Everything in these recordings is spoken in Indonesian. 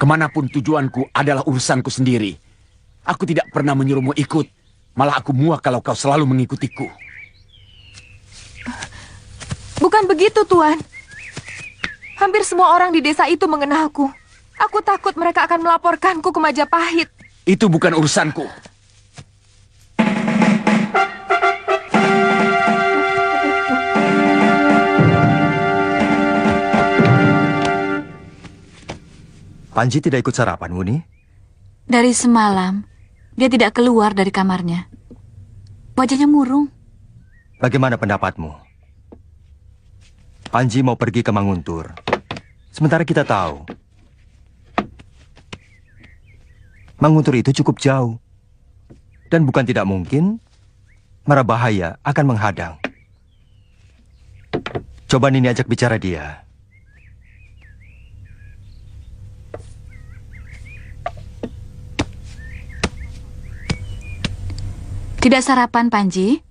Kemanapun tujuanku adalah urusanku sendiri. Aku tidak pernah menyuruhmu ikut. Malah aku muak kalau kau selalu mengikutiku. Bukan begitu, Tuan. Hampir semua orang di desa itu mengenalku. Aku takut mereka akan melaporkanku ke Majapahit. Itu bukan urusanku. Panji tidak ikut sarapan, Wuni? Dari semalam, dia tidak keluar dari kamarnya. Wajahnya murung. Bagaimana pendapatmu? Panji mau pergi ke Manguntur. Sementara kita tahu, Manguntur itu cukup jauh. Dan bukan tidak mungkin, mara bahaya akan menghadang. Coba Nini ajak bicara dia. Tidak sarapan, Panji?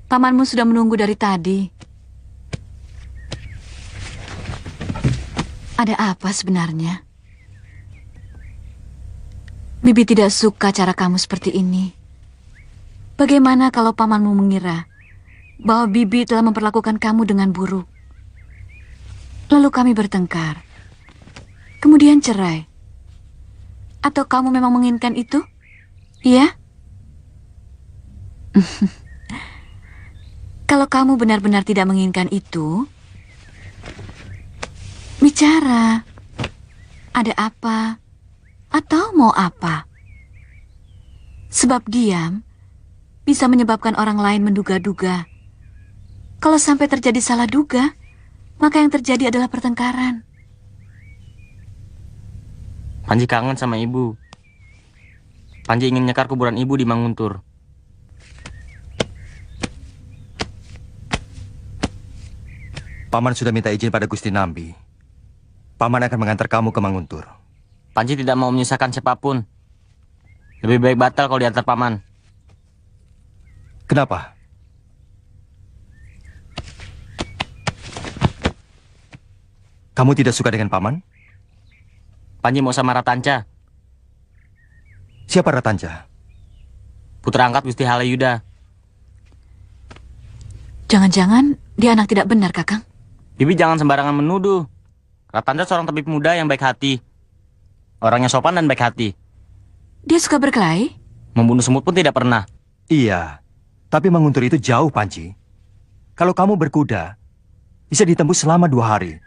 Pamanmu sudah menunggu dari tadi. Ada apa sebenarnya? Bibi tidak suka cara kamu seperti ini. Bagaimana kalau pamanmu mengira bahwa Bibi telah memperlakukan kamu dengan buruk? Lalu kami bertengkar. Kemudian cerai. Atau kamu memang menginginkan itu? Iya? Kalau kamu benar-benar tidak menginginkan itu, bicara. Ada apa? Atau mau apa? Sebab diam bisa menyebabkan orang lain menduga-duga. Kalau sampai terjadi salah duga, maka yang terjadi adalah pertengkaran. Panji kangen sama ibu. Panji ingin nyekar kuburan ibu di Manguntur. Paman sudah minta izin pada Gusti Nambi. Paman akan mengantar kamu ke Manguntur. Panji tidak mau menyusahkan siapapun. Lebih baik batal kalau diantar paman. Kenapa? Kamu tidak suka dengan paman? Panji mau sama Ratanca. Siapa Ratanca? Putra angkat Gusti Halayuda. Jangan-jangan dia anak tidak benar, Kakang? Bibi jangan sembarangan menuduh. Ratanca seorang tabib muda yang baik hati. Orangnya sopan dan baik hati. Dia suka berkelahi? Membunuh semut pun tidak pernah. Iya, tapi Manguntur itu jauh, Panji. Kalau kamu berkuda, bisa ditembus selama 2 hari.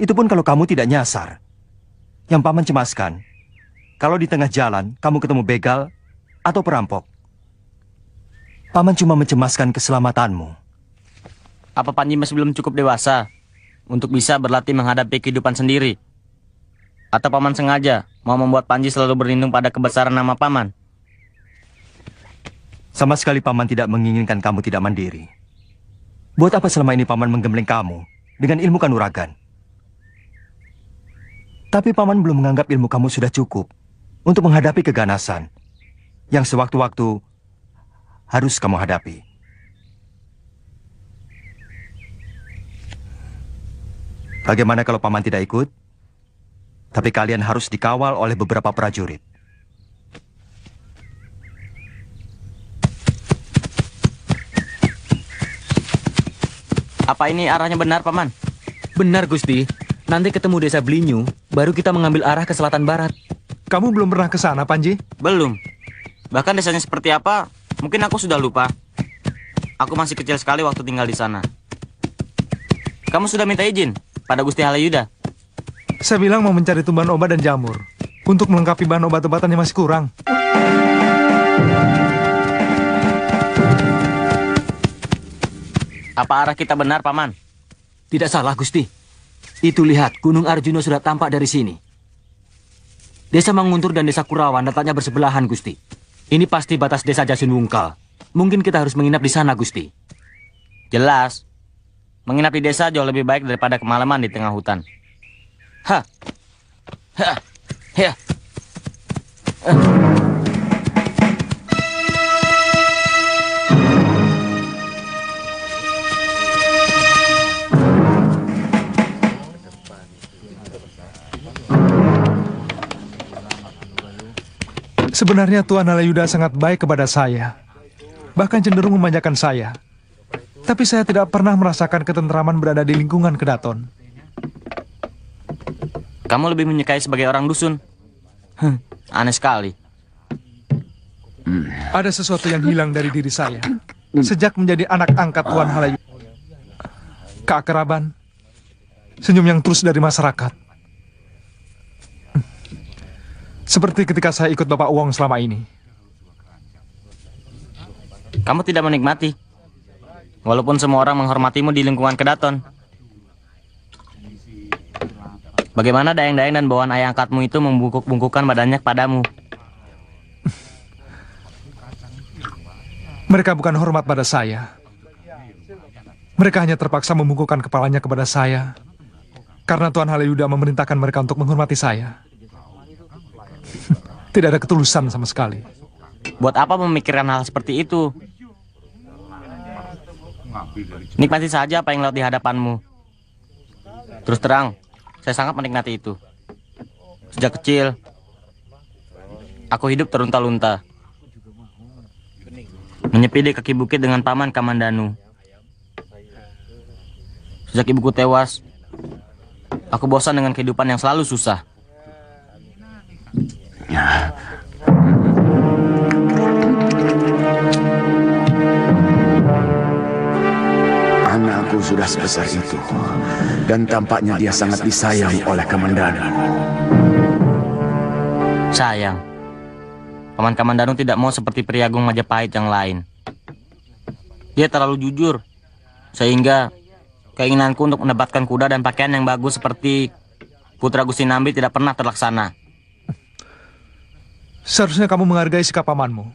Itu pun kalau kamu tidak nyasar. Yang paman cemaskan, kalau di tengah jalan kamu ketemu begal atau perampok. Paman cuma mencemaskan keselamatanmu. Apa Panji masih belum cukup dewasa untuk bisa berlatih menghadapi kehidupan sendiri? Atau paman sengaja mau membuat Panji selalu berlindung pada kebesaran nama paman? Sama sekali paman tidak menginginkan kamu tidak mandiri. Buat apa selama ini paman menggembleng kamu dengan ilmu kanuragan? Tapi paman belum menganggap ilmu kamu sudah cukup untuk menghadapi keganasan yang sewaktu-waktu harus kamu hadapi. Bagaimana kalau paman tidak ikut? Tapi kalian harus dikawal oleh beberapa prajurit. Apa ini arahnya benar, Paman? Benar, Gusti. Nanti ketemu desa Blinyu, baru kita mengambil arah ke selatan barat. Kamu belum pernah ke sana, Panji? Belum. Bahkan desanya seperti apa, mungkin aku sudah lupa. Aku masih kecil sekali waktu tinggal di sana. Kamu sudah minta izin pada Gusti Halayuda? Saya bilang mau mencari tumbuhan obat dan jamur untuk melengkapi bahan obat-obatan yang masih kurang. Apa arah kita benar, Paman? Tidak salah, Gusti. Itu lihat, Gunung Arjuna sudah tampak dari sini. Desa Manguntur dan Desa Kurawan letaknya bersebelahan, Gusti. Ini pasti batas Desa Jasunungkal. Mungkin kita harus menginap di sana, Gusti. Jelas. Menginap di desa jauh lebih baik daripada kemalaman di tengah hutan. Hah. Hah. Ya. Sebenarnya Tuan Halayuda sangat baik kepada saya. Bahkan cenderung memanjakan saya. Tapi saya tidak pernah merasakan ketentraman berada di lingkungan Kedaton. Kamu lebih menyukai sebagai orang dusun. Aneh sekali. Ada sesuatu yang hilang dari diri saya. Sejak menjadi anak angkat Tuan Halayuda. Keakraban. Senyum yang tulus dari masyarakat. Seperti ketika saya ikut Bapak Wong selama ini. Kamu tidak menikmati. Walaupun semua orang menghormatimu di lingkungan Kedaton. Bagaimana dayang-dayang dan bawaan ayah angkatmu itu membungkuk-bungkukkan badannya kepadamu? Mereka bukan hormat pada saya. Mereka hanya terpaksa membungkukkan kepalanya kepada saya. Karena Tuan Halayuda memerintahkan mereka untuk menghormati saya. Tidak ada ketulusan sama sekali. Buat apa memikirkan hal seperti itu? Nikmati saja apa yang lewat di hadapanmu. Terus terang, saya sangat menikmati itu. Sejak kecil, aku hidup terlunta-lunta. Menyepi di kaki bukit dengan Paman Kamandanu. Sejak ibuku tewas, aku bosan dengan kehidupan yang selalu susah. Anakku sudah sebesar itu, dan tampaknya dia sangat disayang oleh Kamandanu. Sayang, Paman Kamandanu tidak mau seperti Pri Agung Majapahit yang lain. Dia terlalu jujur, sehingga keinginanku untuk mendapatkan kuda dan pakaian yang bagus seperti Putra Gusti Nambi tidak pernah terlaksana. Seharusnya kamu menghargai sikap pamanmu.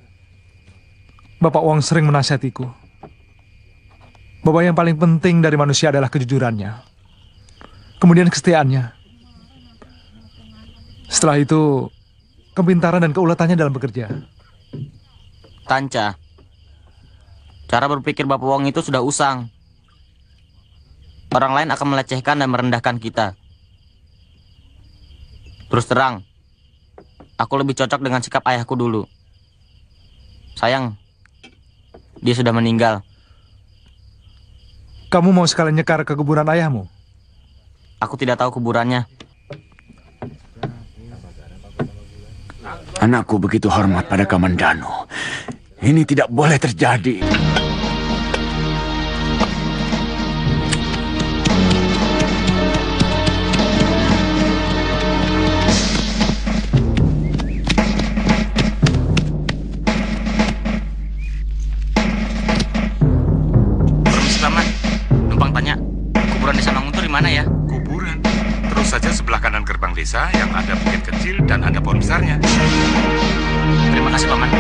Bapak Wong sering menasihatiku bahwa yang paling penting dari manusia adalah kejujurannya, kemudian kesetiaannya. Setelah itu, kepintaran dan keuletannya dalam bekerja. Tanca, cara berpikir Bapak Wong itu sudah usang. Orang lain akan melecehkan dan merendahkan kita. Terus terang, aku lebih cocok dengan sikap ayahku dulu. Sayang, dia sudah meninggal. Kamu mau sekalian nyekar ke kuburan ayahmu? Aku tidak tahu kuburannya. Anakku begitu hormat pada Kamandanu. Ini tidak boleh terjadi. Mana ya? Kuburan. Terus saja sebelah kanan gerbang desa yang ada bukit kecil dan ada pohon besarnya. Terima kasih, Paman.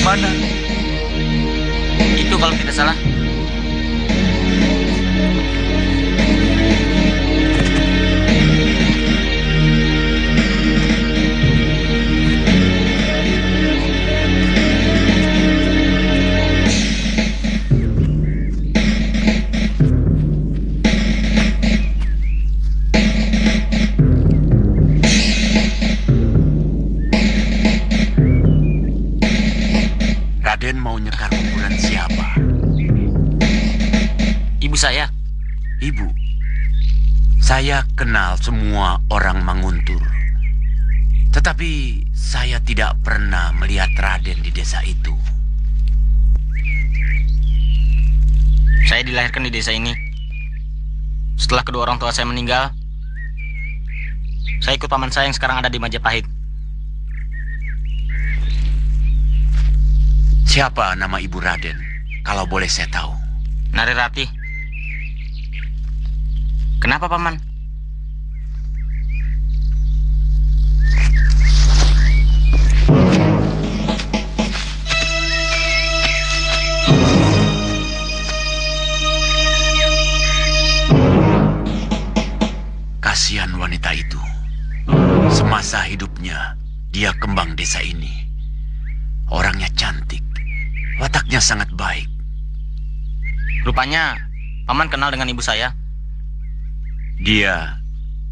Mana? Itu kalau tidak salah. Raden mau nyekar kuburan siapa? Ibu saya. Ibu. Saya kenal semua orang Manguntur. Tetapi saya tidak pernah melihat Raden di desa itu. Saya dilahirkan di desa ini. Setelah kedua orang tua saya meninggal, saya ikut paman saya yang sekarang ada di Majapahit. Siapa nama ibu Raden, kalau boleh saya tahu? Nari Rati. Kenapa, paman? Kasihan wanita itu. Semasa hidupnya, dia kembang desa ini. Orangnya cantik, wataknya sangat baik. Rupanya, paman kenal dengan ibu saya. Dia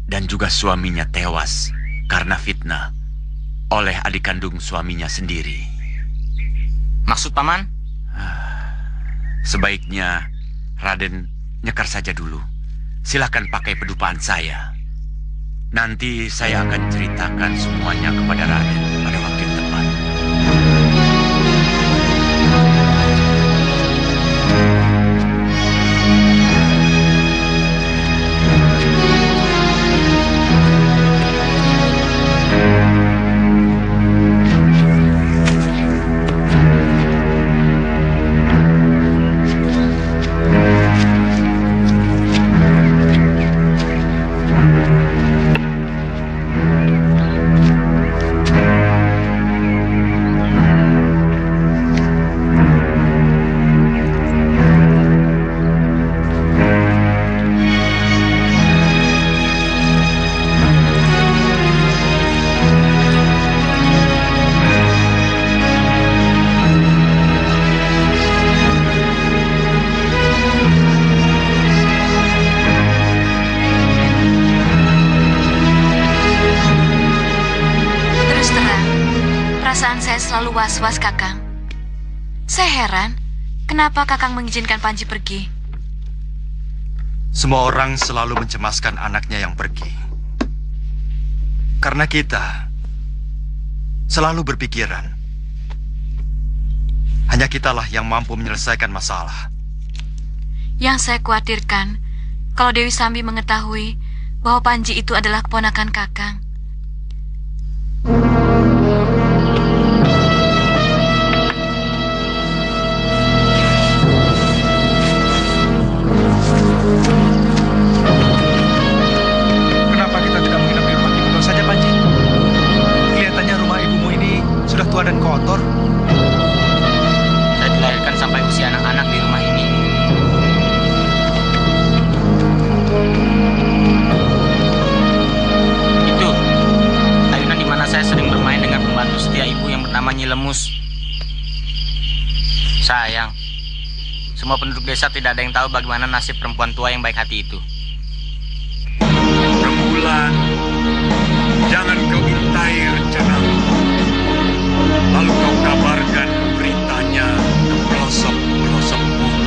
dan juga suaminya tewas karena fitnah oleh adik kandung suaminya sendiri. Maksud paman? Sebaiknya Raden nyekar saja dulu. Silakan pakai pedupaan saya. Nanti saya akan ceritakan semuanya kepada Raden pada waktu yang tepat. Selalu was-was, Kakang. Saya heran, kenapa Kakang mengizinkan Panji pergi? Semua orang selalu mencemaskan anaknya yang pergi. Karena kita selalu berpikiran, hanya kitalah yang mampu menyelesaikan masalah. Yang saya khawatirkan, kalau Dewi Sambi mengetahui bahwa Panji itu adalah keponakan Kakang. Kenapa kita tidak menginap di rumah Ibu saja, Panji? Kelihatannya rumah ibumu ini sudah tua dan kotor. Saya dilahirkan sampai usia anak-anak di rumah ini. Itu ayunan di mana saya sering bermain dengan pembantu setia ibu yang bernama Nyi Lemus. Sayang, semua penduduk desa tidak ada yang tahu bagaimana nasib perempuan tua yang baik hati itu. Rembulan, jangan kau intai rencanamu. Lalu kau kabarkan beritanya ke pelosok-pelosok bumi.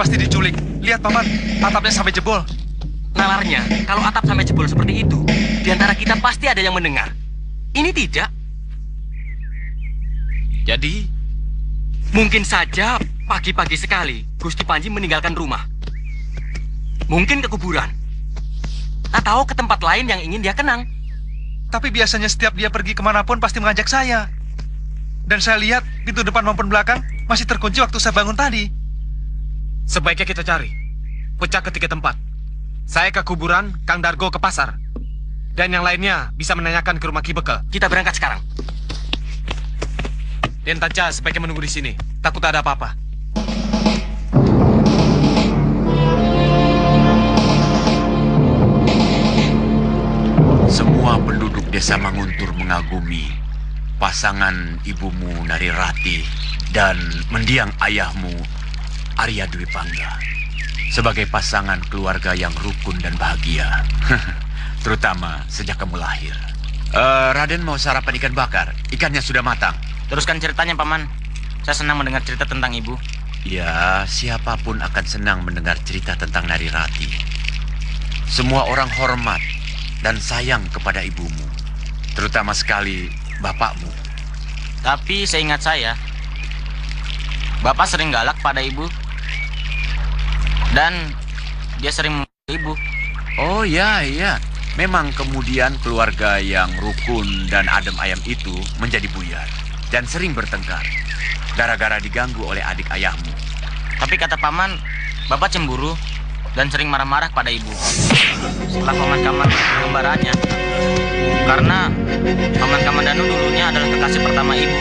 pasti diculik. Lihat, Paman, atapnya sampai jebol. Nalarnya, kalau atap sampai jebol seperti itu, di antara kita pasti ada yang mendengar. Ini tidak. Jadi, Mungkin saja pagi-pagi sekali Gusti Panji meninggalkan rumah. Mungkin ke kuburan. Atau ke tempat lain yang ingin dia kenang. Tapi biasanya setiap dia pergi kemanapun pasti mengajak saya. Dan saya lihat pintu depan maupun belakang masih terkunci waktu saya bangun tadi. Sebaiknya kita cari. Pecah ke 3 tempat. Saya ke kuburan, Kang Dargo ke pasar. Dan yang lainnya bisa menanyakan ke rumah Ki Beke. Kita berangkat sekarang. Den Tanca sebaiknya menunggu di sini. Takut ada apa-apa. Semua penduduk desa Manguntur mengagumi pasangan ibumu Narirati dan mendiang ayahmu Arya Dwi Pangga sebagai pasangan keluarga yang rukun dan bahagia. Terutama sejak kamu lahir. Raden mau sarapan ikan bakar. Ikannya sudah matang. Teruskan ceritanya, Paman. Saya senang mendengar cerita tentang ibu. Ya, siapapun akan senang mendengar cerita tentang Narirati. Semua orang hormat dan sayang kepada ibumu, terutama sekali bapakmu. Tapi seingat saya, Bapak sering galak pada ibu. Dan dia sering memukul ibu. Oh ya, iya. Memang kemudian keluarga yang rukun dan adem ayam itu menjadi buyar dan sering bertengkar gara-gara diganggu oleh adik ayahmu. Tapi kata Paman, Bapak cemburu dan sering marah-marah pada ibu setelah Paman Kaman kembarannya. Karena Paman Kamandanu dulunya adalah kekasih pertama ibu.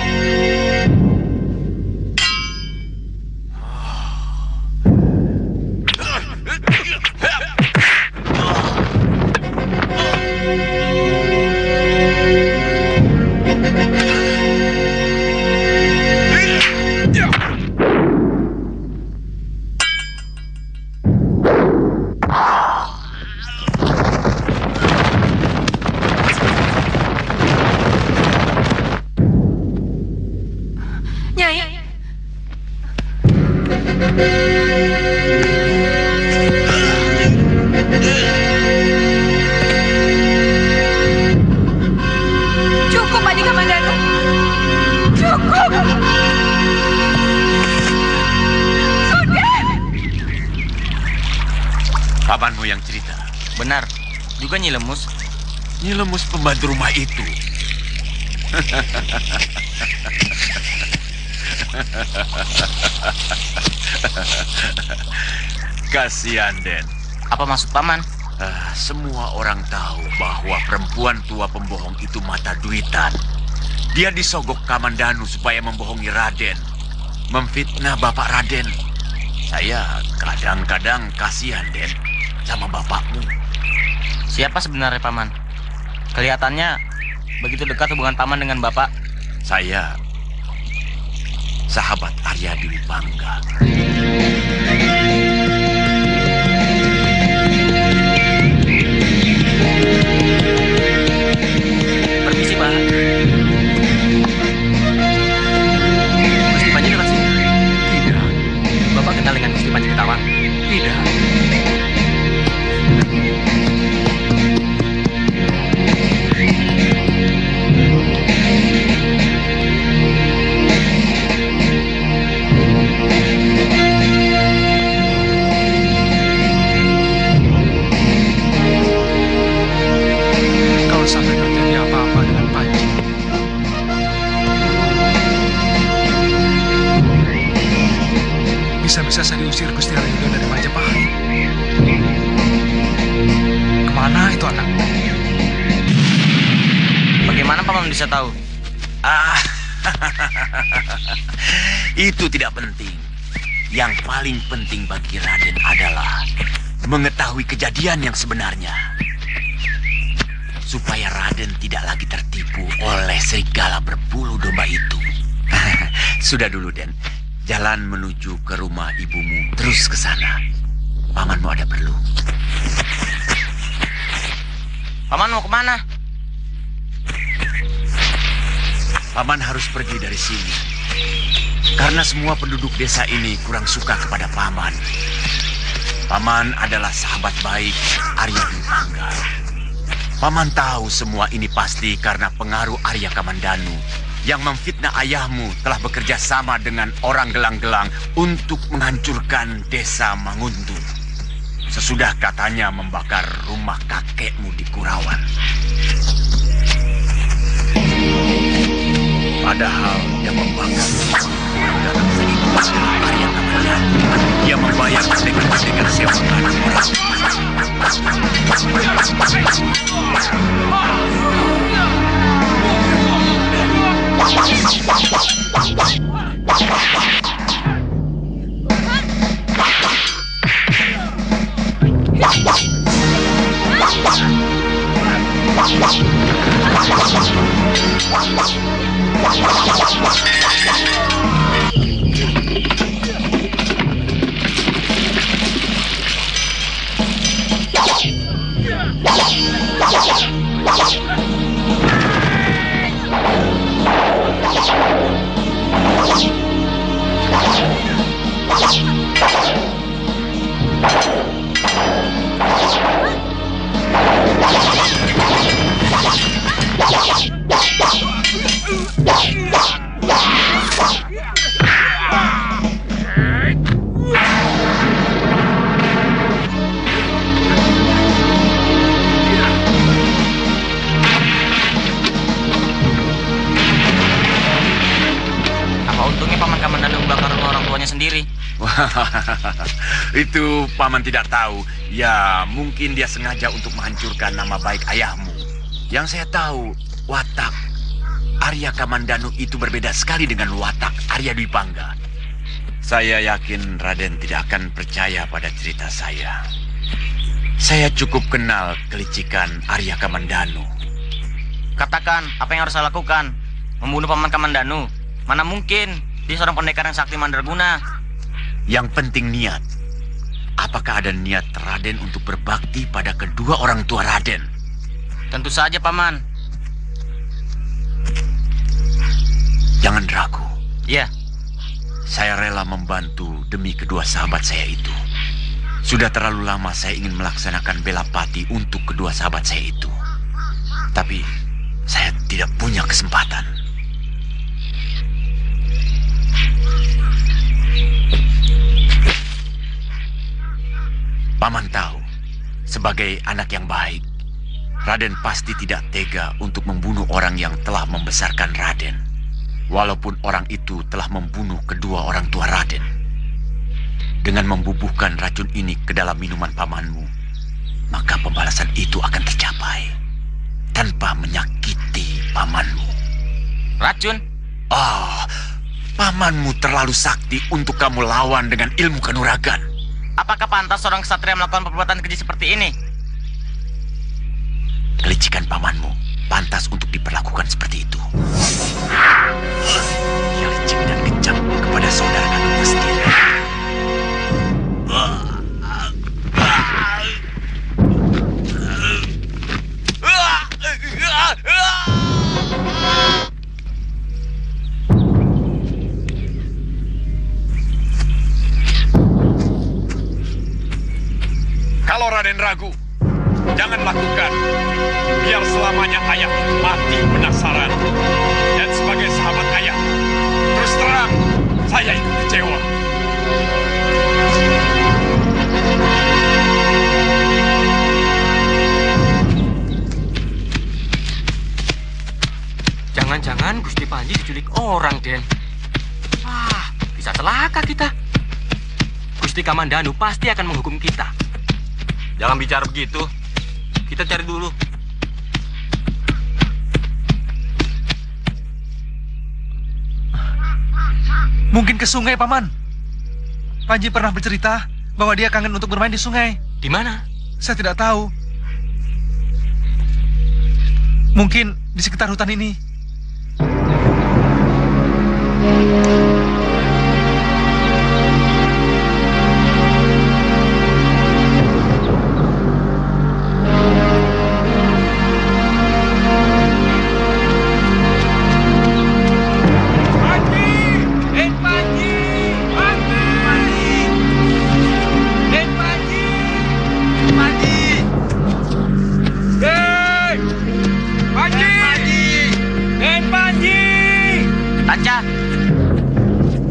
Cukup, Adi Kamandanu. Cukup. Sudah. Pamanmu yang cerita. Benar, juga Nyi Lemus. Nyi Lemus pembantu rumah itu. Kasihan, Den. Apa maksud Paman? Semua orang tahu bahwa perempuan tua pembohong itu mata duitan. Dia disogok Kamandanu supaya membohongi Raden, memfitnah Bapak Raden. Saya kadang-kadang kasihan, Den, sama bapakmu. Siapa sebenarnya Paman? Kelihatannya begitu dekat hubungan Paman dengan Bapak. Saya sahabat Arya Dwi Pangga. Permisi, Pak. Gusti Panji lewat sini? Tidak, Bapak kenal dengan Gusti Panji Ketawang? tidak. Kalau sampai terjadi apa-apa dengan Panji, bisa-bisa saya diusir Gusti Arjuna dari Majapahit. Kemana itu anak? Bagaimana Paman bisa tahu? Itu tidak penting. Yang paling penting bagi Raden adalah mengetahui kejadian yang sebenarnya. Supaya Raden tidak lagi tertipu oleh serigala berbulu domba itu. Sudah dulu, Den. Jalan menuju ke rumah ibumu. Terus ke sana. Pamanmu ada perlu. Paman mau kemana? Paman harus pergi dari sini. Karena semua penduduk desa ini kurang suka kepada Paman. Paman adalah sahabat baik Arya Dwi Pangga. Paman tahu semua ini pasti karena pengaruh Arya Kamandanu yang memfitnah ayahmu telah bekerja sama dengan orang gelang-gelang untuk menghancurkan desa Manguntur. Sesudah katanya membakar rumah kakekmu di Kurawan. Padahal yang membakar dalam itu adalah Arya Kamandanu. Dia membayar dengan sewaan orang. Itu Paman tidak tahu. Ya, mungkin dia sengaja untuk menghancurkan nama baik ayahmu. Yang saya tahu, watak Arya Kamandanu itu berbeda sekali dengan watak Arya Dwi Pangga. Saya yakin Raden tidak akan percaya pada cerita saya. Saya cukup kenal kelicikan Arya Kamandanu. Katakan, apa yang harus saya lakukan? Membunuh Paman Kamandanu? Mana mungkin, dia seorang pendekar yang sakti mandraguna. Yang penting niat. Apakah ada niat Raden untuk berbakti pada kedua orang tua Raden? Tentu saja, Paman. Jangan ragu. Iya. Saya rela membantu demi kedua sahabat saya itu. Sudah terlalu lama saya ingin melaksanakan bela pati untuk kedua sahabat saya itu. Tapi saya tidak punya kesempatan. Paman tahu, sebagai anak yang baik, Raden pasti tidak tega untuk membunuh orang yang telah membesarkan Raden. Walaupun orang itu telah membunuh kedua orang tua Raden. Dengan membubuhkan racun ini ke dalam minuman pamanmu, maka pembalasan itu akan tercapai tanpa menyakiti pamanmu. Racun? Oh, pamanmu terlalu sakti untuk kamu lawan dengan ilmu kanuragan. Apakah pantas seorang ksatria melakukan perbuatan keji seperti ini? Kelicikan pamanmu pantas untuk diperlakukan seperti itu. Dia licik dan kejam kepada saudara kandungnya sendiri. Kalau Raden ragu, jangan lakukan. Biar selamanya ayah mati penasaran. Dan sebagai sahabat ayah, terus terang, saya ikut kecewa. Jangan-jangan Gusti Panji diculik orang, Den. Wah, bisa celaka kita. Gusti Kamandanu pasti akan menghukum kita. Jangan bicara begitu. Kita cari dulu. Mungkin ke sungai, Paman. Panji pernah bercerita bahwa dia kangen untuk bermain di sungai. Di mana? Saya tidak tahu. Mungkin di sekitar hutan ini. Panji!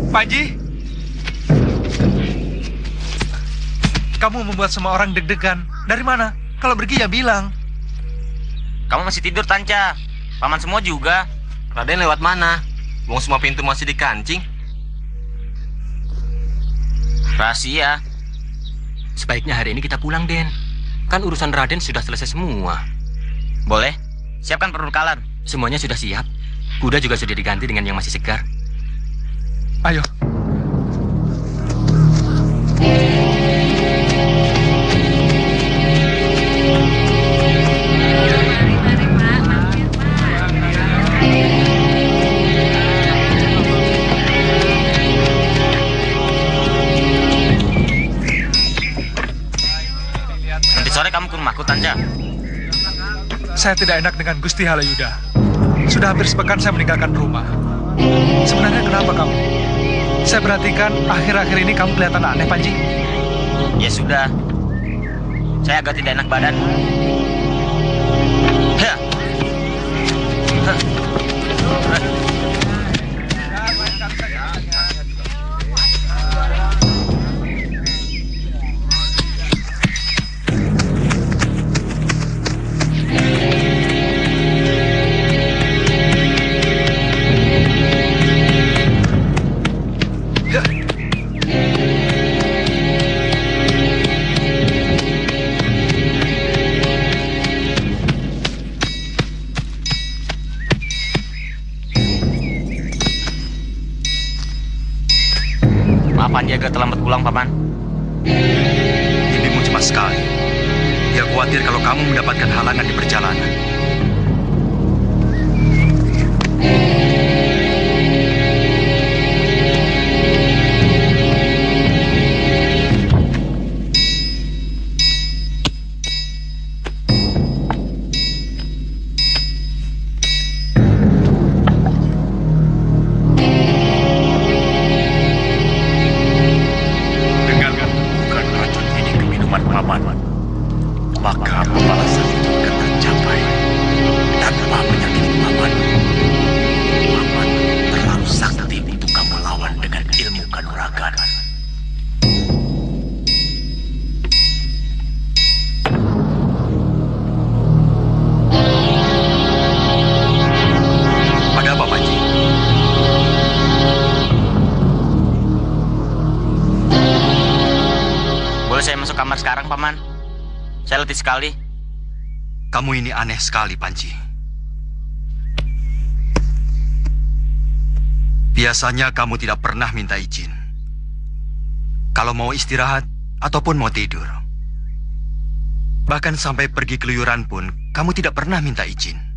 Panji, kamu membuat semua orang deg-degan. Dari mana? Kalau pergi ya bilang. Kamu masih tidur, Tanca. Paman semua juga. Raden lewat mana? Wong semua pintu masih dikancing. Rahasia. Sebaiknya hari ini kita pulang, Den. Kan urusan Raden sudah selesai semua. Boleh. Siapkan perbekalan. Semuanya sudah siap. Kuda juga sudah diganti dengan yang masih segar. Ayo. Nanti sore kamu ke rumahku, Tanca. Saya tidak enak dengan Gusti Halayuda. Sudah hampir sepekan saya meninggalkan rumah. Sebenarnya kenapa kamu? Saya perhatikan akhir-akhir ini kamu kelihatan aneh, Panji. Ya sudah. Saya agak tidak enak badan. Ya. Panji agak terlambat pulang, Paman. Bibimu cemas sekali. Dia khawatir kalau kamu mendapatkan halangan di perjalanan. Maka pembalasan itu akan tercapai tanpa menyakiti Paman. Paman terlalu sakti untuk kamu lawan dengan ilmu kanuragan. Ada apa, Panji? Boleh saya masuk kamar sekarang, Paman? Saya letih sekali. Kamu ini aneh sekali, Panji. Biasanya kamu tidak pernah minta izin. Kalau mau istirahat ataupun mau tidur. Bahkan sampai pergi keluyuran pun, kamu tidak pernah minta izin.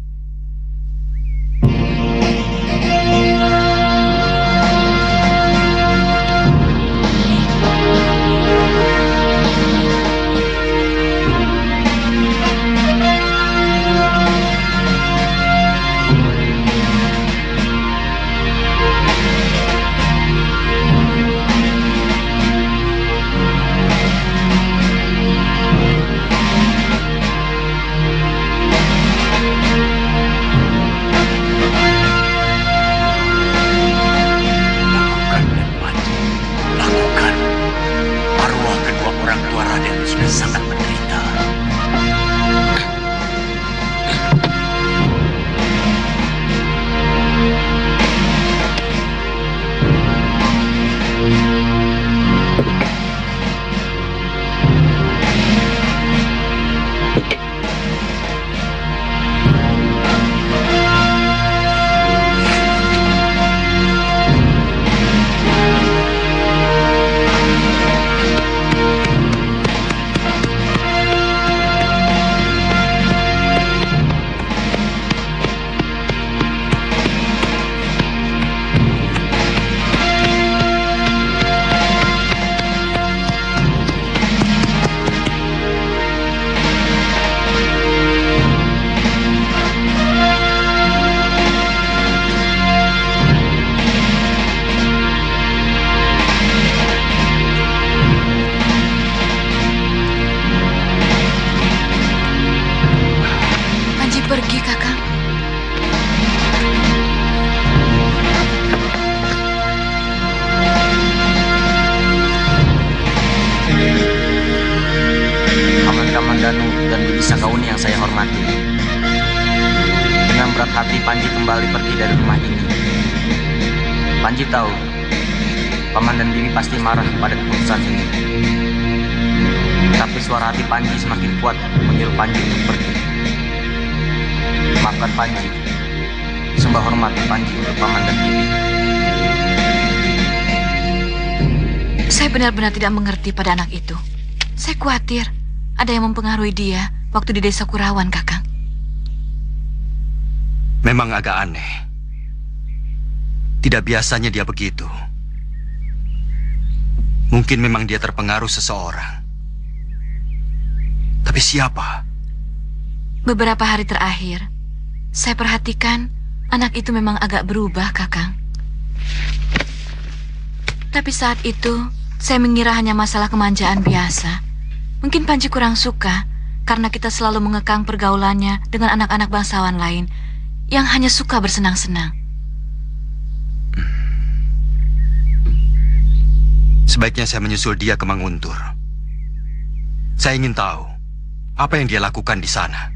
Sakauni yang saya hormati. Dengan berat hati Panji kembali pergi dari rumah ini. Panji tahu, Paman dan Bibi pasti marah pada keputusan ini. Tapi suara hati Panji semakin kuat menyuruh Panji untuk pergi. Maafkan Panji. Sembah hormat Panji untuk Paman dan Bibi. Saya benar-benar tidak mengerti pada anak itu. Saya khawatir ada yang mempengaruhi dia waktu di desa Kurawan, Kakang. Memang agak aneh. Tidak biasanya dia begitu. Mungkin memang dia terpengaruh seseorang. Tapi siapa? Beberapa hari terakhir, saya perhatikan anak itu memang agak berubah, Kakang. Tapi saat itu, saya mengira hanya masalah kemanjaan biasa. Mungkin Panji kurang suka karena kita selalu mengekang pergaulannya dengan anak-anak bangsawan lain yang hanya suka bersenang-senang. Sebaiknya saya menyusul dia ke Manguntur. Saya ingin tahu apa yang dia lakukan di sana.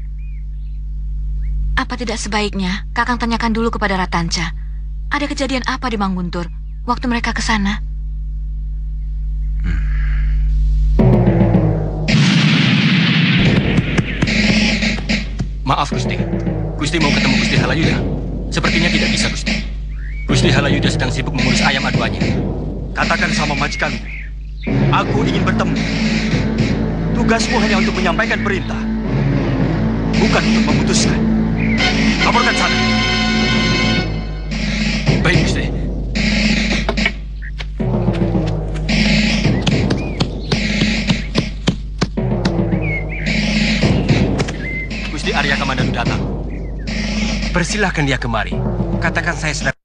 Apa tidak sebaiknya Kakang tanyakan dulu kepada Ratanca. Ada kejadian apa di Manguntur waktu mereka ke sana? Maaf, Gusti. Gusti mau ketemu Gusti Halayuda. Sepertinya tidak bisa, Gusti. Gusti Halayuda sedang sibuk mengurus ayam aduannya. Katakan sama majikanmu, aku ingin bertemu. Tugasmu hanya untuk menyampaikan perintah, bukan untuk memutuskan. Laporkan sana. Baik, Gusti. Gusti Arya Kamandanu datang. Persilahkan dia kemari. Katakan saya sedang...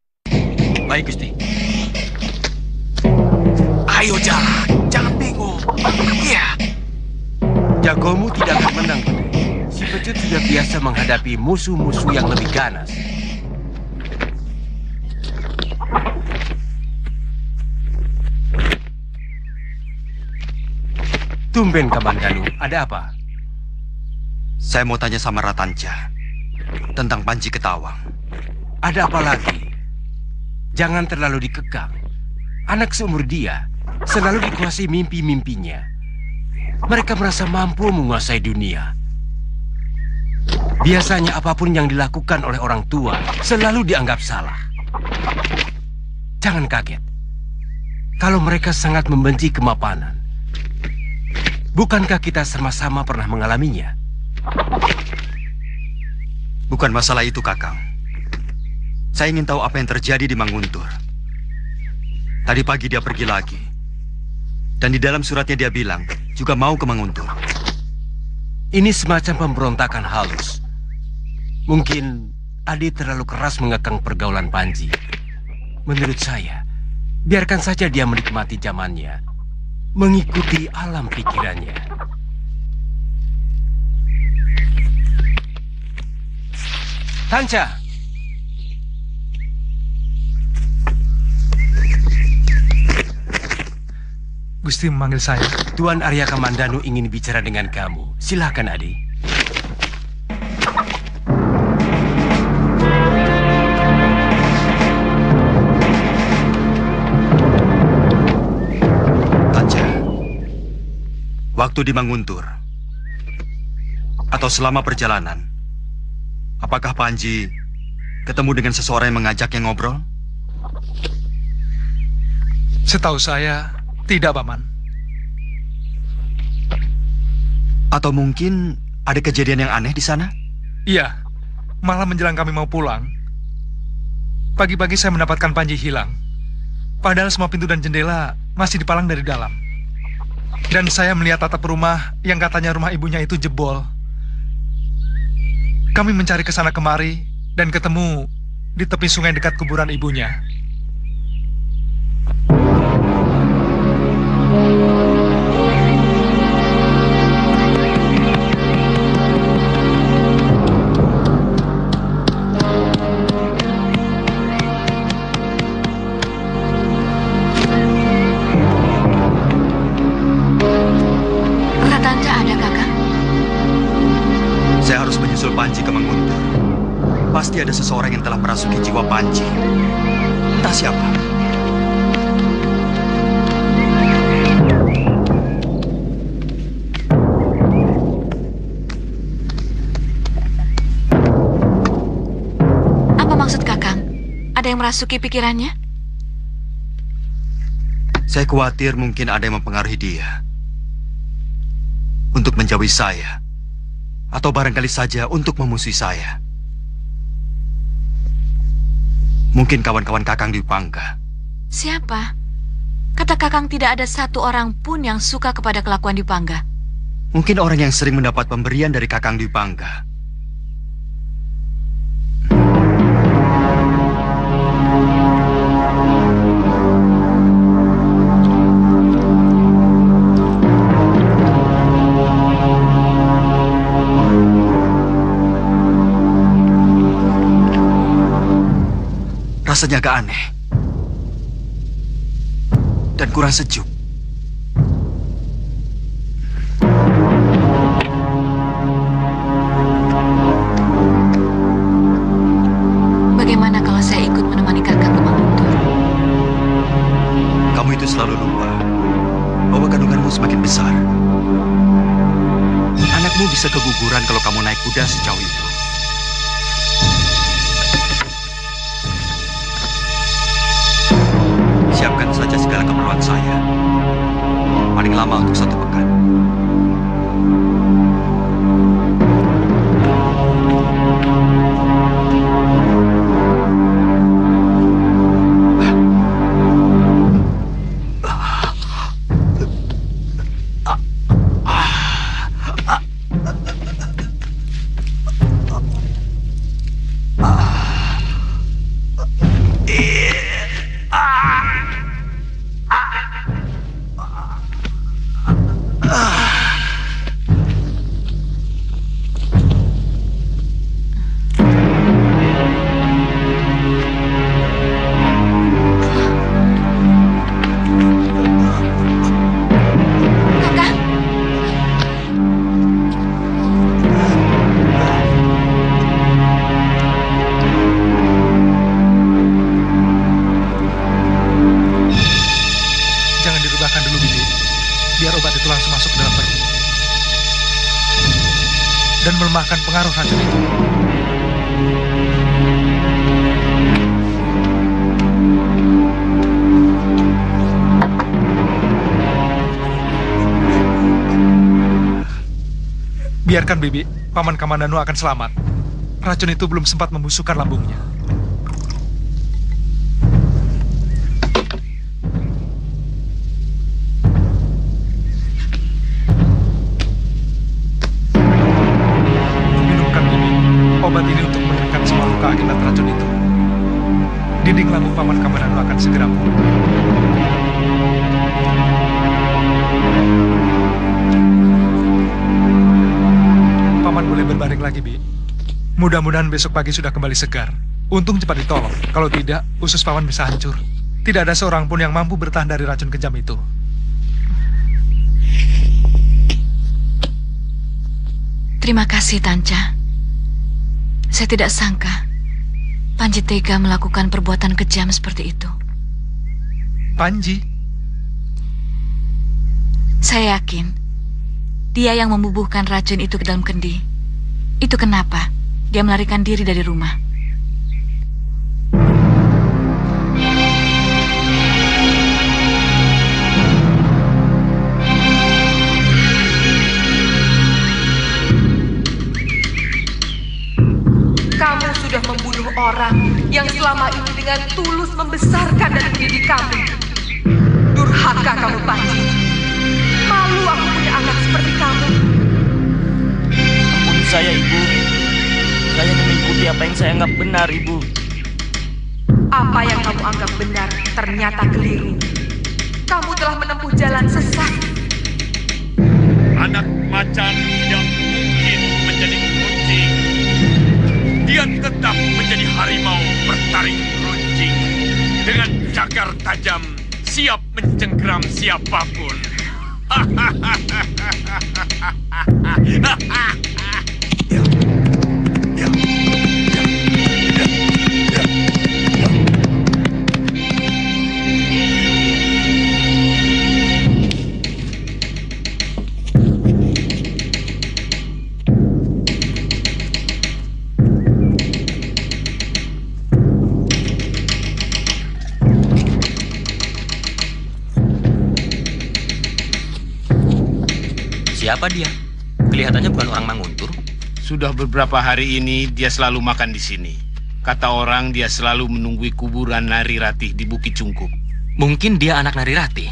Baik, Gusti. Ayo jalan, jangan bingung. Iya. Jagomu tidak akan menang. Si Pecut sudah biasa menghadapi musuh-musuh yang lebih ganas. Tumben, Kamandanu, ada apa? Saya mau tanya sama Ratanca tentang Panji Ketawang. Ada apa lagi? Jangan terlalu dikekang. Anak seumur dia selalu dikuasai mimpi-mimpinya. Mereka merasa mampu menguasai dunia. Biasanya apapun yang dilakukan oleh orang tua selalu dianggap salah. Jangan kaget kalau mereka sangat membenci kemapanan. Bukankah kita sama-sama pernah mengalaminya? Bukan masalah itu, Kakang. Saya ingin tahu apa yang terjadi di Manguntur. Tadi pagi dia pergi lagi. Dan di dalam suratnya dia bilang juga mau ke Manguntur. Ini semacam pemberontakan halus. Mungkin Adi terlalu keras mengekang pergaulan Panji. Menurut saya, biarkan saja dia menikmati zamannya, mengikuti alam pikirannya. Tanca! Gusti memanggil saya. Tuan Arya Kamandanu ingin bicara dengan kamu. Silahkan, Adi. Tanca, waktu di Manguntur atau selama perjalanan, apakah Panji ketemu dengan seseorang yang mengajaknya ngobrol? Setahu saya, tidak, Paman. Atau mungkin ada kejadian yang aneh di sana? Iya, malah menjelang kami mau pulang, pagi-pagi saya mendapatkan Panji hilang. Padahal semua pintu dan jendela masih dipalang dari dalam. Dan saya melihat atap rumah yang katanya rumah ibunya itu jebol. Kami mencari ke sana kemari dan ketemu di tepi sungai dekat kuburan ibunya. Ratanca ada, Kakang? Pasti ada seseorang yang telah merasuki jiwa Panji. Entah siapa. Apa maksud Kakang? Ada yang merasuki pikirannya? Saya khawatir mungkin ada yang mempengaruhi dia untuk menjauhi saya, atau barangkali saja untuk memusuhi saya. Mungkin kawan-kawan Kakang Dwi Pangga. Siapa? Kata Kakang tidak ada satu orang pun yang suka kepada kelakuan Dwi Pangga. Mungkin orang yang sering mendapat pemberian dari Kakang Dwi Pangga. Rasanya agak aneh dan kurang sejuk. Bagaimana kalau saya ikut menemani Kakang ke Manguntur? Kamu itu selalu lupa bahwa kandunganmu semakin besar. Anakmu bisa keguguran kalau kamu naik kuda sejauh itu. Siapkan saja segala keperluan saya. Paling lama untuk 1 pekan. Dan melemahkan pengaruh racun itu. Biarkan Bibi, Paman Kamandanu akan selamat. Racun itu belum sempat membusukkan lambungnya. Obat ini untuk mengeringkan semua luka akibat racun itu. Dinding lambung Paman Kamandanu akan segera pulih. Paman boleh berbaring lagi, Bi. Mudah-mudahan besok pagi sudah kembali segar. Untung cepat ditolong. Kalau tidak, usus Paman bisa hancur. Tidak ada seorang pun yang mampu bertahan dari racun kejam itu. Terima kasih, Tanca. Saya tidak sangka Panji tega melakukan perbuatan kejam seperti itu. Panji? Saya yakin dia yang membubuhkan racun itu ke dalam kendi. Itu kenapa dia melarikan diri dari rumah. Kamu sudah membunuh orang yang selama ini dengan tulus membesarkan dan mendidik kamu. Durhaka kamu, Panji. Malu aku punya anak seperti kamu. Ampuni saya, Ibu. Saya mengikuti apa yang saya anggap benar, Ibu. Apa yang kamu anggap benar ternyata keliru. Kamu telah menempuh jalan sesat. Anak macan tidak mungkin menjadi kucing. Dia tetap menjadi harimau bertaring runcing. Dengan cagar tajam, siap mencengkeram siapapun. Siapa dia? Kelihatannya bukan orang Manguntur. Sudah beberapa hari ini dia selalu makan di sini. Kata orang dia selalu menunggui kuburan Nari Ratih di Bukit Cungkup. Mungkin dia anak Nari Ratih.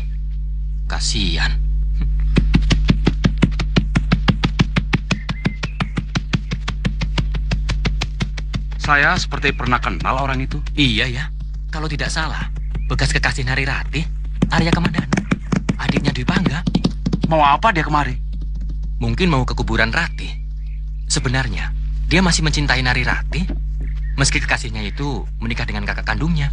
Kasihan. Saya seperti pernah kenal orang itu. Iya ya. Kalau tidak salah, bekas kekasih Nari Ratih, Arya Kamandanu, adiknya Dwi Pangga. Mau apa dia kemari? Mungkin mau ke kuburan Ratih. Sebenarnya, dia masih mencintai Nari Ratih, meski kekasihnya itu menikah dengan kakak kandungnya.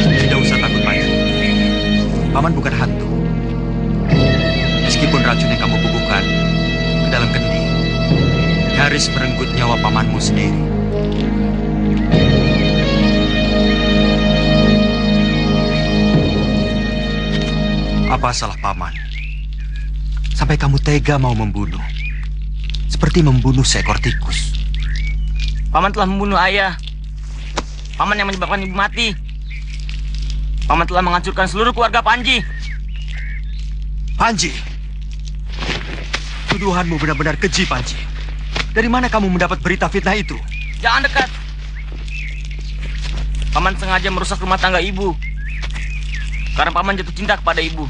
Tidak usah takut, Panji. Paman bukan hantu. Meskipun racun yang kamu bubuhkan ke dalam kendi, nyaris merenggut nyawa pamanmu sendiri. Apa salah paman? Sampai kamu tega mau membunuh. Seperti membunuh seekor tikus. Paman telah membunuh ayah. Paman yang menyebabkan ibu mati. Paman telah menghancurkan seluruh keluarga Panji. Panji! Tuduhanmu benar-benar keji, Panji. Dari mana kamu mendapat berita fitnah itu? Jangan dekat. Paman sengaja merusak rumah tangga ibu. Karena paman jatuh cinta kepada ibu.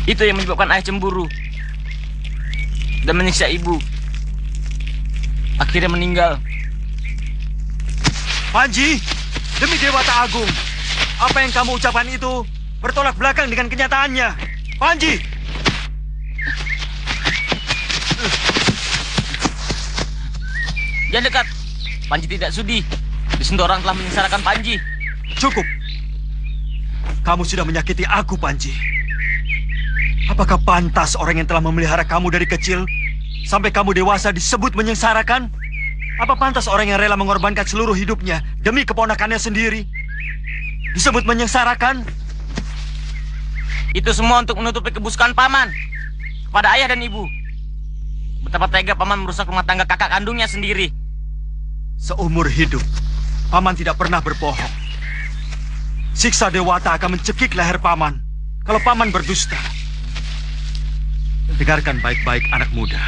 Itu yang menyebabkan ayah cemburu dan menyiksa ibu. Akhirnya meninggal. Panji, demi Dewata Agung, apa yang kamu ucapkan itu bertolak belakang dengan kenyataannya. Panji! Jangan dekat. Panji tidak sudi disentuh orang telah menyengsarakan Panji. Cukup. Kamu sudah menyakiti aku, Panji. Apakah pantas orang yang telah memelihara kamu dari kecil sampai kamu dewasa disebut menyengsarakan? Apa pantas orang yang rela mengorbankan seluruh hidupnya demi keponakannya sendiri disebut menyengsarakan? Itu semua untuk menutupi kebusukan paman kepada ayah dan ibu. Betapa tega paman merusak rumah tangga kakak kandungnya sendiri. Seumur hidup, paman tidak pernah berbohong. Siksa Dewata akan mencekik leher paman kalau paman berdusta. Dengarkan baik-baik, anak muda.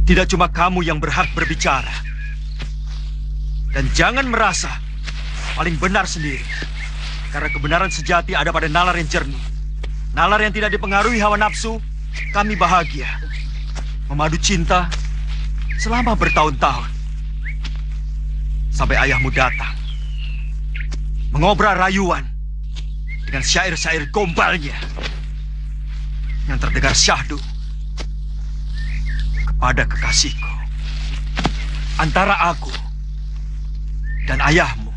Tidak cuma kamu yang berhak berbicara. Dan jangan merasa paling benar sendiri. Karena kebenaran sejati ada pada nalar yang jernih. Nalar yang tidak dipengaruhi hawa nafsu. Kami bahagia memadu cinta selama bertahun-tahun. Sampai ayahmu datang mengobral rayuan dengan syair-syair gombalnya yang terdengar syahdu kepada kekasihku. Antara aku dan ayahmu,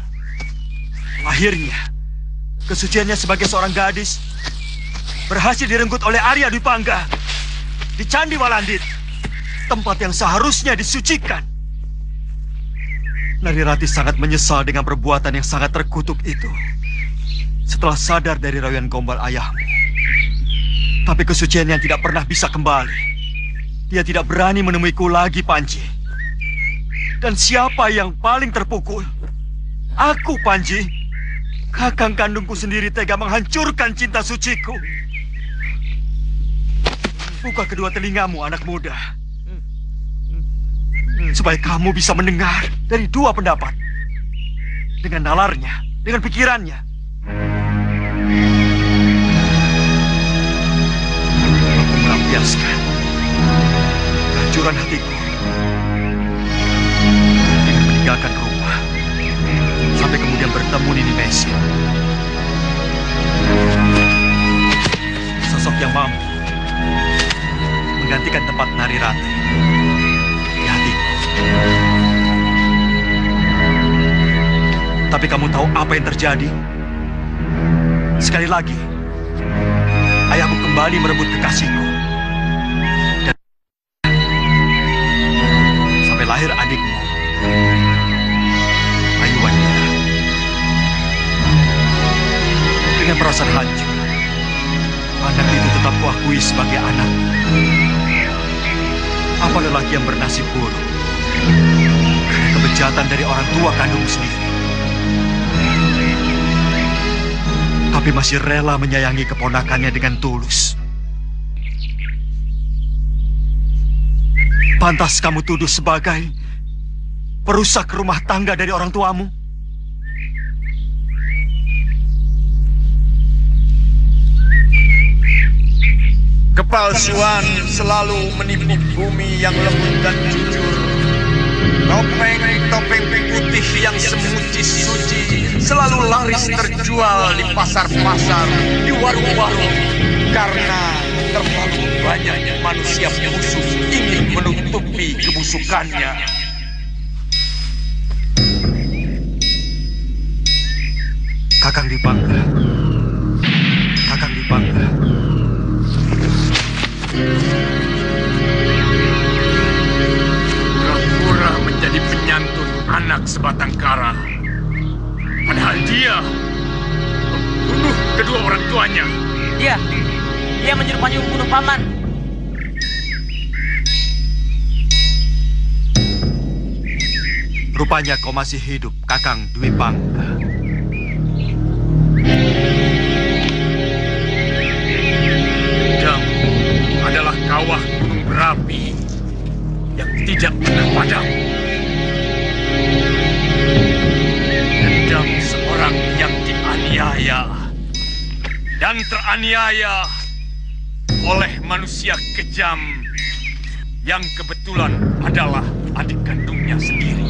akhirnya kesuciannya sebagai seorang gadis berhasil direnggut oleh Arya Dwi Pangga di Candi Walandit, tempat yang seharusnya disucikan. Nari Ratih sangat menyesal dengan perbuatan yang sangat terkutuk itu. Setelah sadar dari rayuan gombal ayahmu, tapi kesuciannya tidak pernah bisa kembali. Dia tidak berani menemuiku lagi, Panji. Dan siapa yang paling terpukul? Aku, Panji. Kakang kandungku sendiri tega menghancurkan cinta suciku. Buka kedua telingamu, anak muda, supaya kamu bisa mendengar dari dua pendapat. Dengan nalarnya, dengan pikirannya. Aku melampiaskan kehancuran hatiku dengan meninggalkan rumah sampai kemudian bertemu Nini Mesin, sosok yang mampu menggantikan tempat Nari Ratih di hatiku. Tapi kamu tahu apa yang terjadi? Sekali lagi, ayahmu kembali merebut kekasihku. Dan sampai lahir adikmu, Ayuwanda. Dengan perasaan hancur, anak itu tetap kuakui sebagai anak. Apa lelaki yang bernasib buruk karena kebejatan dari orang tua kandung sendiri, tapi masih rela menyayangi keponakannya dengan tulus? Pantas kamu tuduh sebagai perusak rumah tangga dari orang tuamu? Kepalsuan selalu menipu bumi yang lembut dan jujur. Topeng-topeng putih yang semuci-suci selalu laris terjual di pasar-pasar, di warung-warung, karena terlalu banyak manusia busuk ingin menutupi kebusukannya. Kakang Dipangga, Kakang Dipangga. Pura-pura menjadi penyantun anak sebatang kara. Padahal dia membunuh kedua orang tuanya. Dia menyuruh Panji membunuh paman. Rupanya kau masih hidup, Kakang Dwi Pangga. Adalah kawah gunung berapi yang tidak pernah padam. Dendam seorang yang dianiaya dan teraniaya oleh manusia kejam yang kebetulan adalah adik kandungnya sendiri.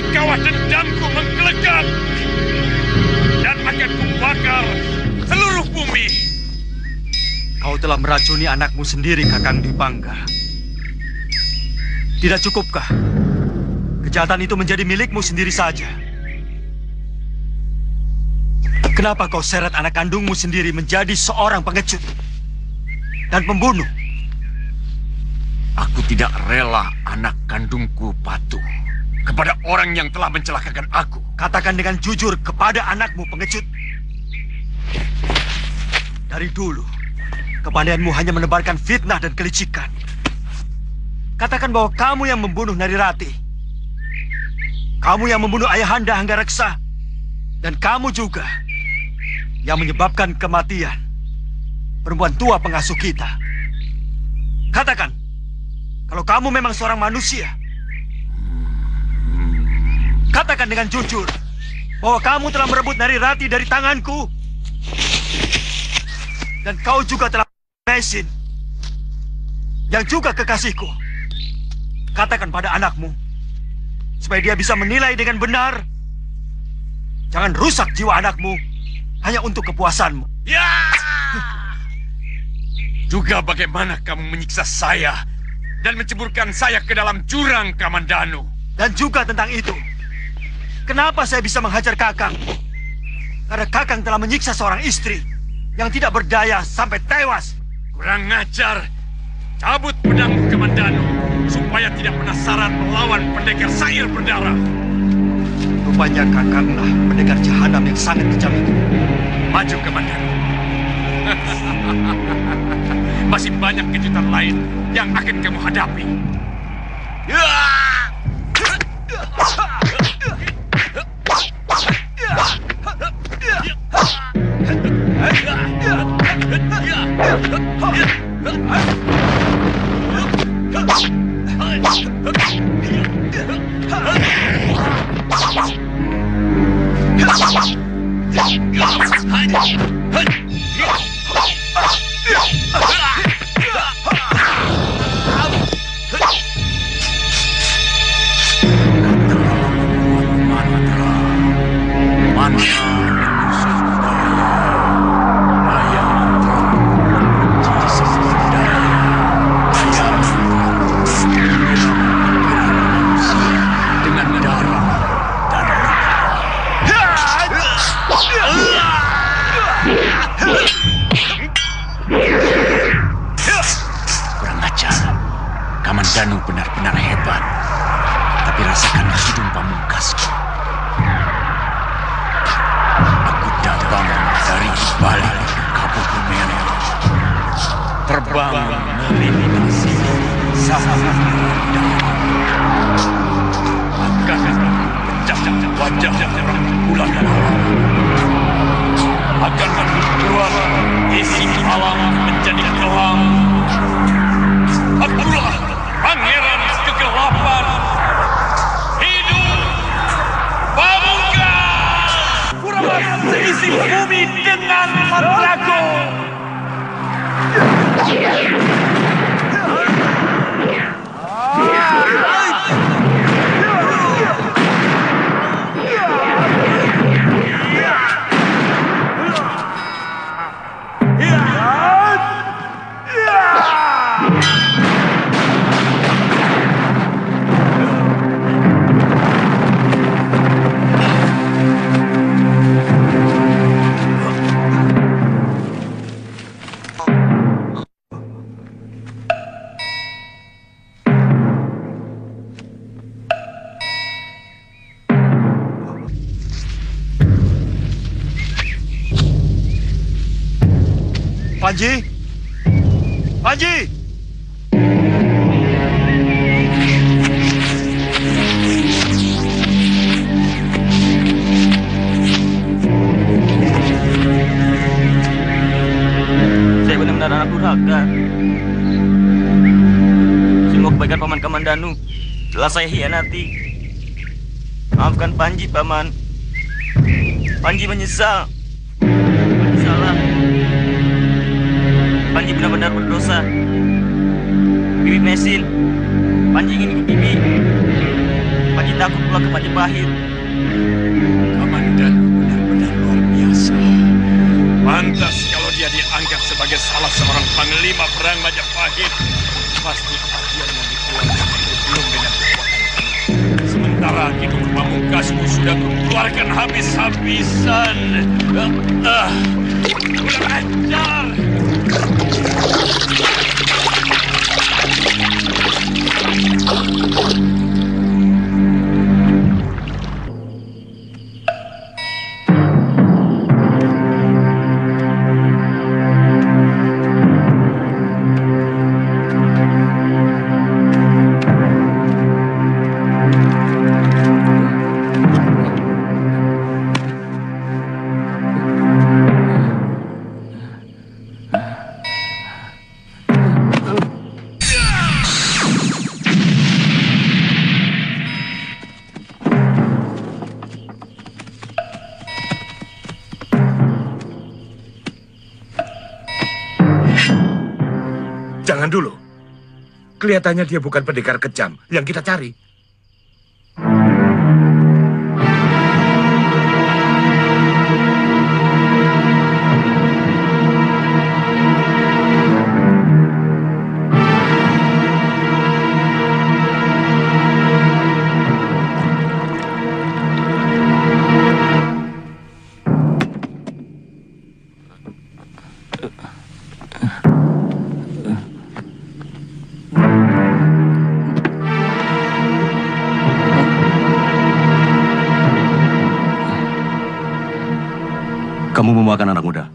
Kawah dendamku menggelegar dan akan kubakar seluruh bumi. Kau telah meracuni anakmu sendiri, Kakang Dipangga. Tidak cukupkah kejahatan itu menjadi milikmu sendiri saja? Kenapa kau seret anak kandungmu sendiri menjadi seorang pengecut dan pembunuh? Aku tidak rela anak kandungku patuh kepada orang yang telah mencelakakan aku. Katakan dengan jujur kepada anakmu pengecut. Dari dulu, kepandaianmu hanya menebarkan fitnah dan kelicikan. Katakan bahwa kamu yang membunuh Narirati. Kamu yang membunuh Ayahanda Hanggareksa. Dan kamu juga yang menyebabkan kematian perempuan tua pengasuh kita. Katakan, kalau kamu memang seorang manusia. Katakan dengan jujur bahwa kamu telah merebut Narirati dari tanganku. Dan kau juga telah Mesin, yang juga kekasihku. Katakan pada anakmu, supaya dia bisa menilai dengan benar. Jangan rusak jiwa anakmu hanya untuk kepuasanmu. Ya! Juga bagaimana kamu menyiksa saya dan menceburkan saya ke dalam jurang Kamandanu. Dan juga tentang itu, kenapa saya bisa menghajar Kakang? Karena Kakang telah menyiksa seorang istri yang tidak berdaya sampai tewas. Kurang ngajar. Cabut pedangmu Kamandanu supaya tidak penasaran melawan pendekar sair berdarah. Rupanya Kakanglah pendekar jahanam yang sangat kejam itu. Maju Kamandanu. Masih banyak kejutan lain yang akan kamu hadapi. Kurang ajar. Kamandanu benar-benar hebat. Tapi rasakanlah hidung pamungkasku. dari balik kabut merah terbang melintasi samudra akan pecah wajah rembulan akan membuat isi alam menjadi gelap. Akulah pangeran kegelapan. Hidup Pamungkas! Kurang seisi bumi dengan mantraku. Panji! Panji! Saya benar-benar anak durhaka. Semua kebaikan Paman Kamandanu telah saya hianati. Maafkan Panji, Paman. Panji menyesal. Panji salah. Panji benar-benar berdosa. Bibi Mesin, Panji ingin ikut Bibi. Panji takut pulang ke Majapahit. Kamandanu benar-benar luar biasa. Pantas kalau dia dianggap sebagai salah seorang panglima perang Majapahit. Pasti akhirnya dikeluarkan belum dengan kekuatan penuh. Sementara Kidung Pamungkasmu sudah mengeluarkan habis-habisan. Kurang ajar. Jangan dulu. Kelihatannya dia bukan pendekar kejam yang kita cari. Kamu mau makan, anak muda?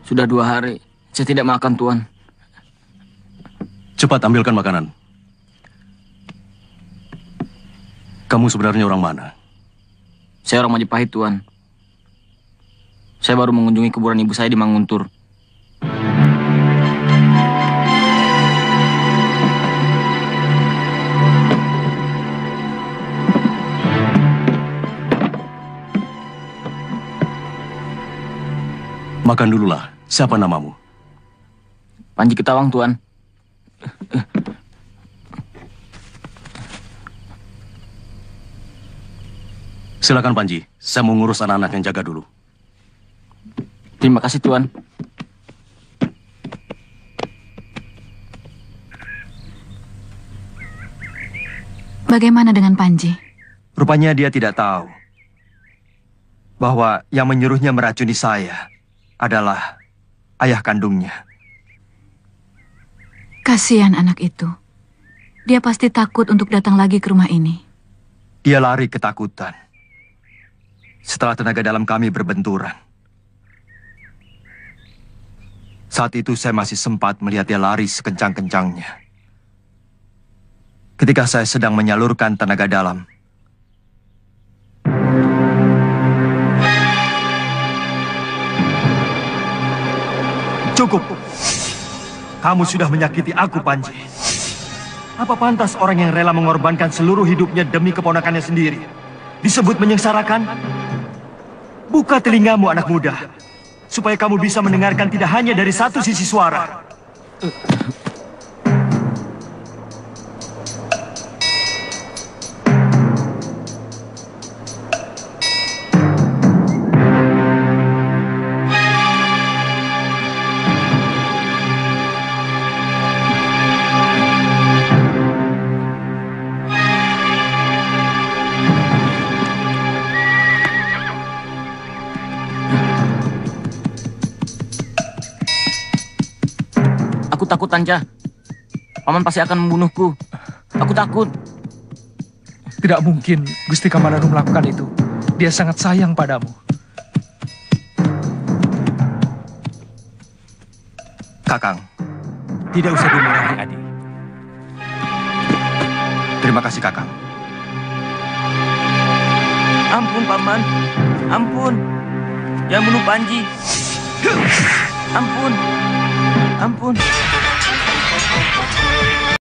Sudah 2 hari. Saya tidak makan, Tuan. Cepat ambilkan makanan. Kamu sebenarnya orang mana? Saya orang Majapahit, Tuan. Saya baru mengunjungi kuburan ibu saya di Manguntur. Makan dululah. Siapa namamu? Panji Ketawang, Tuan. Silakan, Panji. Saya mau ngurus anak-anak yang jaga dulu. Terima kasih, Tuan. Bagaimana dengan Panji? Rupanya dia tidak tahu bahwa yang menyuruhnya meracuni saya adalah ayah kandungnya. Kasihan anak itu. Dia pasti takut untuk datang lagi ke rumah ini. Dia lari ketakutan setelah tenaga dalam kami berbenturan. Saat itu saya masih sempat melihat dia lari sekencang-kencangnya. Ketika saya sedang menyalurkan tenaga dalam, cukup. Kamu sudah menyakiti aku, Panji. Apa pantas orang yang rela mengorbankan seluruh hidupnya demi keponakannya sendiri disebut menyengsarakan? Buka telingamu, anak muda, supaya kamu bisa mendengarkan tidak hanya dari satu sisi suara. Aku takut, Tanja. Paman pasti akan membunuhku. Aku takut. Tidak mungkin Gusti Kamandanu melakukan itu. Dia sangat sayang padamu. Kakang, tidak usah dimarahi, adik. Terima kasih, Kakang. Ampun, Paman. Ampun. Jangan bunuh Panji. Ampun. Ampun.